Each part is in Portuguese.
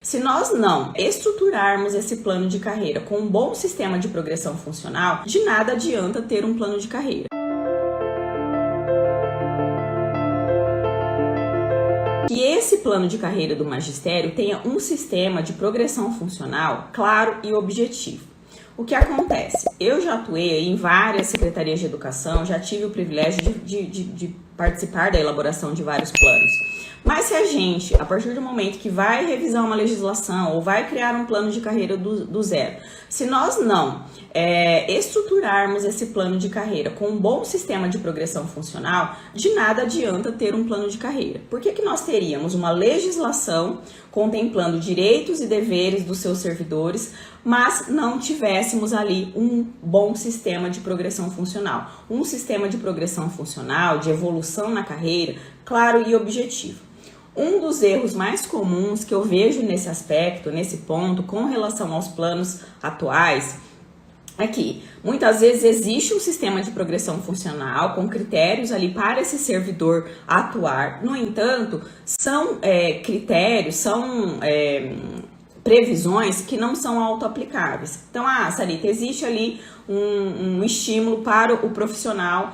Se nós não estruturarmos esse plano de carreira com um bom sistema de progressão funcional, de nada adianta ter um plano de carreira. Que esse plano de carreira do magistério tenha um sistema de progressão funcional claro e objetivo. O que acontece? Eu já atuei em várias secretarias de educação, já tive o privilégio de participar da elaboração de vários planos. Mas se a gente, a partir do momento que vai revisar uma legislação ou vai criar um plano de carreira do zero, se nós não estruturarmos esse plano de carreira com um bom sistema de progressão funcional, de nada adianta ter um plano de carreira. Por que nós teríamos uma legislação contemplando direitos e deveres dos seus servidores, mas não tivéssemos ali um bom sistema de progressão funcional? Um sistema de progressão funcional, de evolução na carreira, claro e objetivo. Um dos erros mais comuns que eu vejo nesse aspecto, nesse ponto, com relação aos planos atuais, é que muitas vezes existe um sistema de progressão funcional com critérios ali para esse servidor atuar. No entanto, são critérios, são previsões que não são auto-aplicáveis. Então, Sarita, existe ali um estímulo para o profissional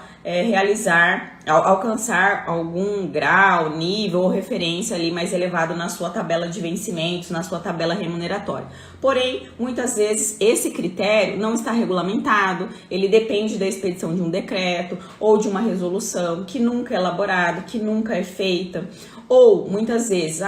alcançar algum grau, nível ou referência ali mais elevado na sua tabela de vencimentos, na sua tabela remuneratória. Porém, muitas vezes esse critério não está regulamentado, ele depende da expedição de um decreto ou de uma resolução que nunca é elaborada, que nunca é feita. Ou, muitas vezes,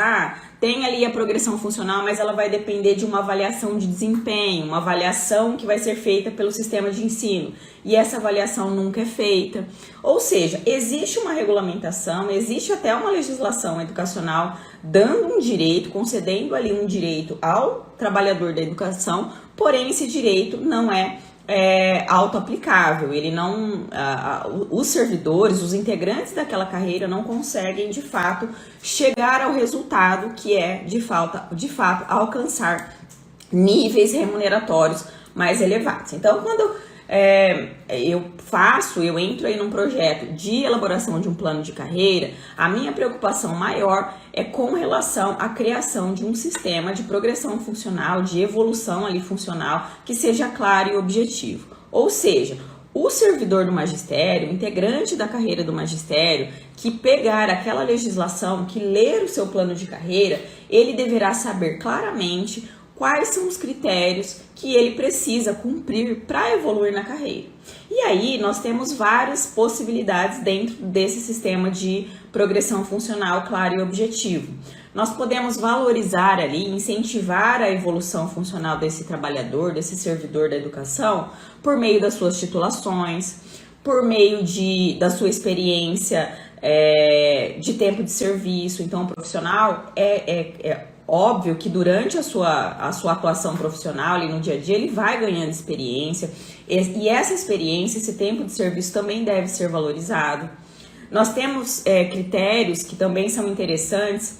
tem ali a progressão funcional, mas ela vai depender de uma avaliação de desempenho, uma avaliação que vai ser feita pelo sistema de ensino, e essa avaliação nunca é feita. Ou seja, existe uma regulamentação, existe até uma legislação educacional dando um direito, concedendo ali um direito ao trabalhador da educação, porém esse direito não é auto-aplicável, ele não, os servidores, os integrantes daquela carreira não conseguem de fato chegar ao resultado que é de fato alcançar níveis remuneratórios mais elevados. Então, quando eu entro aí num projeto de elaboração de um plano de carreira, a minha preocupação maior é com relação à criação de um sistema de progressão funcional, de evolução ali funcional, que seja claro e objetivo. Ou seja, o servidor do magistério, o integrante da carreira do magistério, que pegar aquela legislação, que ler o seu plano de carreira, ele deverá saber claramente quais são os critérios que ele precisa cumprir para evoluir na carreira. E aí nós temos várias possibilidades dentro desse sistema de progressão funcional claro e objetivo. Nós podemos valorizar ali, incentivar a evolução funcional desse trabalhador, desse servidor da educação, por meio das suas titulações, por meio da sua experiência de tempo de serviço. Então, o profissional óbvio que durante a sua atuação profissional, ali no dia a dia, ele vai ganhando experiência, e essa experiência, esse tempo de serviço também deve ser valorizado. Nós temos critérios que também são interessantes,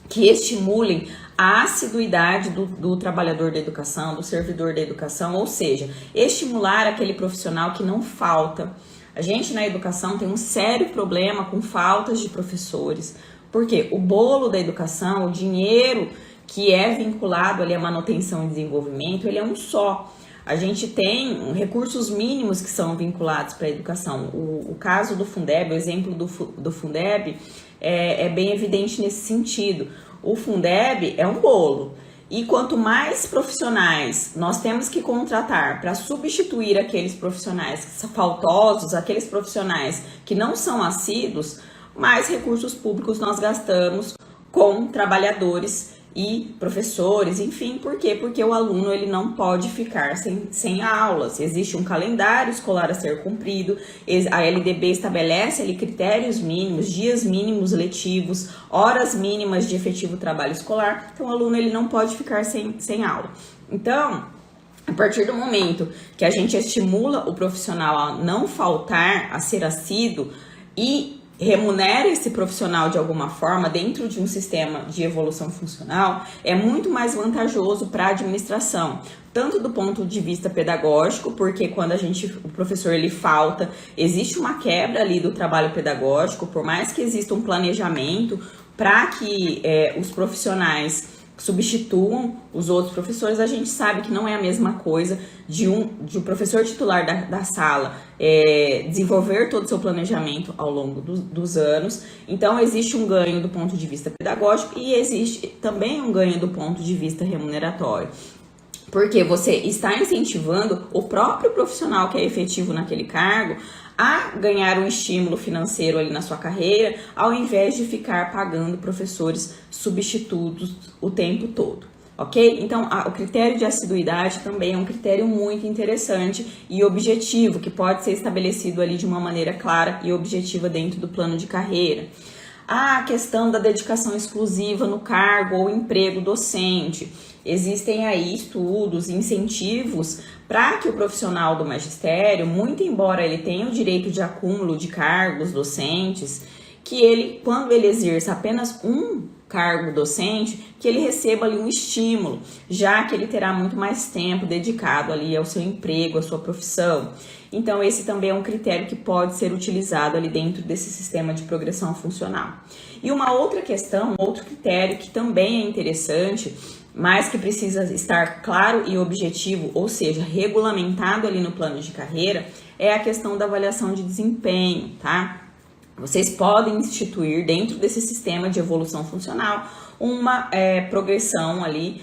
que estimulem a assiduidade do trabalhador da educação, do servidor da educação, ou seja, estimular aquele profissional que não falta. A gente na educação tem um sério problema com faltas de professores, porque o bolo da educação, o dinheiro que é vinculado ali à manutenção e desenvolvimento, ele é um só. A gente tem recursos mínimos que são vinculados para a educação. O caso do Fundeb, o exemplo do Fundeb é bem evidente nesse sentido. O Fundeb é um bolo. E quanto mais profissionais nós temos que contratar para substituir aqueles profissionais faltosos, aqueles profissionais que não são assíduos, mais recursos públicos nós gastamos com trabalhadores e professores, enfim, por quê? Porque o aluno ele não pode ficar sem aulas, existe um calendário escolar a ser cumprido, a LDB estabelece ali critérios mínimos, dias mínimos letivos, horas mínimas de efetivo trabalho escolar, então o aluno ele não pode ficar sem aula. Então, a partir do momento que a gente estimula o profissional a não faltar, a ser assíduo e remunera esse profissional de alguma forma dentro de um sistema de evolução funcional, é muito mais vantajoso para a administração, tanto do ponto de vista pedagógico, porque quando o professor ele falta, existe uma quebra ali do trabalho pedagógico, por mais que exista um planejamento para que os profissionais substituam os outros professores, a gente sabe que não é a mesma coisa de um professor titular da sala desenvolver todo o seu planejamento ao longo dos anos. Então, existe um ganho do ponto de vista pedagógico e existe também um ganho do ponto de vista remuneratório. Porque você está incentivando o próprio profissional que é efetivo naquele cargo a ganhar um estímulo financeiro ali na sua carreira, ao invés de ficar pagando professores substitutos o tempo todo, ok? Então, o critério de assiduidade também é um critério muito interessante e objetivo, que pode ser estabelecido ali de uma maneira clara e objetiva dentro do plano de carreira. A questão da dedicação exclusiva no cargo ou emprego docente. Existem aí estudos, incentivos para que o profissional do magistério, muito embora ele tenha o direito de acúmulo de cargos docentes, que ele, quando ele exerça apenas um cargo docente, que ele receba ali um estímulo, já que ele terá muito mais tempo dedicado ali ao seu emprego, à sua profissão. Então, esse também é um critério que pode ser utilizado ali dentro desse sistema de progressão funcional. E uma outra questão, outro critério que também é interessante, mas que precisa estar claro e objetivo, ou seja, regulamentado ali no plano de carreira, é a questão da avaliação de desempenho, tá? Vocês podem instituir dentro desse sistema de evolução funcional uma progressão ali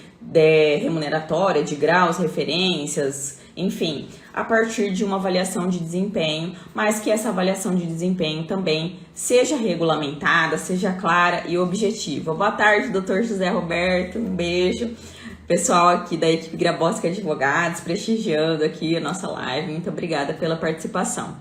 remuneratória, de graus, referências, enfim, a partir de uma avaliação de desempenho, mas que essa avaliação de desempenho também seja regulamentada, seja clara e objetiva. Boa tarde, Dr. José Roberto, um beijo. Pessoal aqui da equipe Grabowski Advogados, prestigiando aqui a nossa live, muito obrigada pela participação.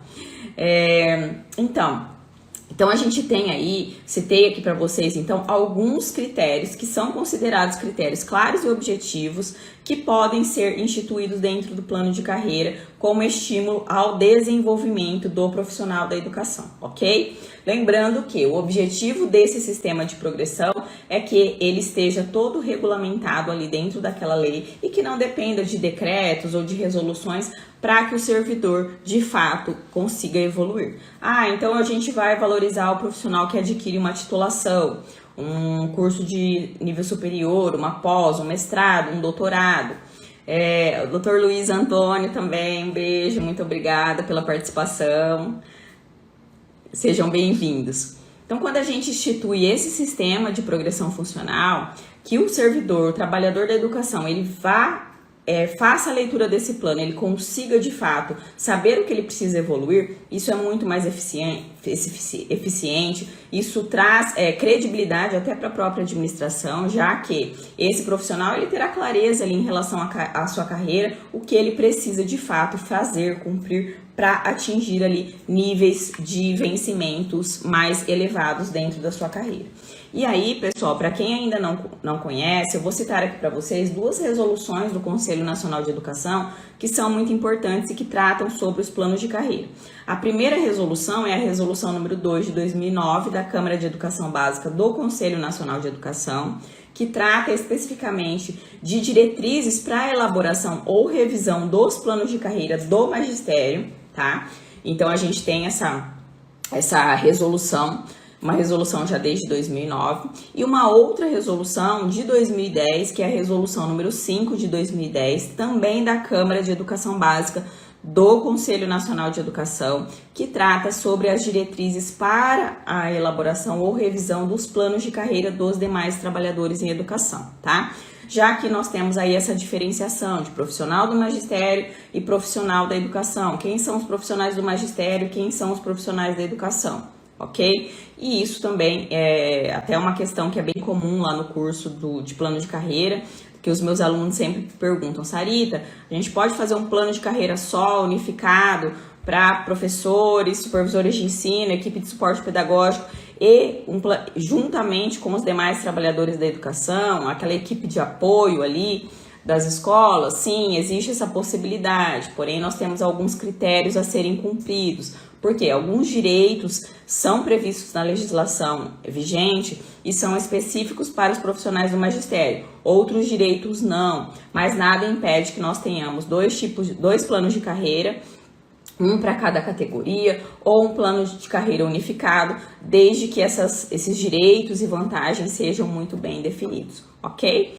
Então a gente tem aí, citei aqui para vocês, então, alguns critérios que são considerados critérios claros e objetivos que podem ser instituídos dentro do plano de carreira como estímulo ao desenvolvimento do profissional da educação, ok? Lembrando que o objetivo desse sistema de progressão é que ele esteja todo regulamentado ali dentro daquela lei e que não dependa de decretos ou de resoluções para que o servidor, de fato, consiga evoluir. Então a gente vai valorizar o profissional que adquire uma titulação, um curso de nível superior, uma pós, um mestrado, um doutorado. O Dr. Luiz Antônio também, um beijo, muito obrigada pela participação. Sejam bem-vindos. Então, quando a gente institui esse sistema de progressão funcional, que o servidor, o trabalhador da educação, ele faça a leitura desse plano, ele consiga de fato saber o que ele precisa evoluir, isso é muito mais eficiente, isso traz credibilidade até para a própria administração, já que esse profissional ele terá clareza ali em relação à sua carreira, o que ele precisa de fato fazer, cumprir para atingir ali níveis de vencimentos mais elevados dentro da sua carreira. E aí, pessoal, para quem ainda não conhece, eu vou citar aqui para vocês duas resoluções do Conselho Nacional de Educação que são muito importantes e que tratam sobre os planos de carreira. A primeira resolução é a resolução número 2 de 2009 da Câmara de Educação Básica do Conselho Nacional de Educação, que trata especificamente de diretrizes para a elaboração ou revisão dos planos de carreira do magistério, tá? Então, a gente tem essa resolução, uma resolução já desde 2009, e uma outra resolução de 2010, que é a resolução número 5 de 2010, também da Câmara de Educação Básica do Conselho Nacional de Educação, que trata sobre as diretrizes para a elaboração ou revisão dos planos de carreira dos demais trabalhadores em educação, tá? Já que nós temos aí essa diferenciação de profissional do magistério e profissional da educação. Quem são os profissionais do magistério, quem são os profissionais da educação, ok? E isso também é até uma questão que é bem comum lá no curso de plano de carreira, que os meus alunos sempre perguntam: Sarita, a gente pode fazer um plano de carreira só, unificado, para professores, supervisores de ensino, equipe de suporte pedagógico e juntamente com os demais trabalhadores da educação, aquela equipe de apoio ali das escolas? Sim, existe essa possibilidade, porém nós temos alguns critérios a serem cumpridos, porque alguns direitos são previstos na legislação vigente e são específicos para os profissionais do magistério, outros direitos não, mas nada impede que nós tenhamos dois planos de carreira, um para cada categoria, ou um plano de carreira unificado, desde que esses direitos e vantagens sejam muito bem definidos, ok?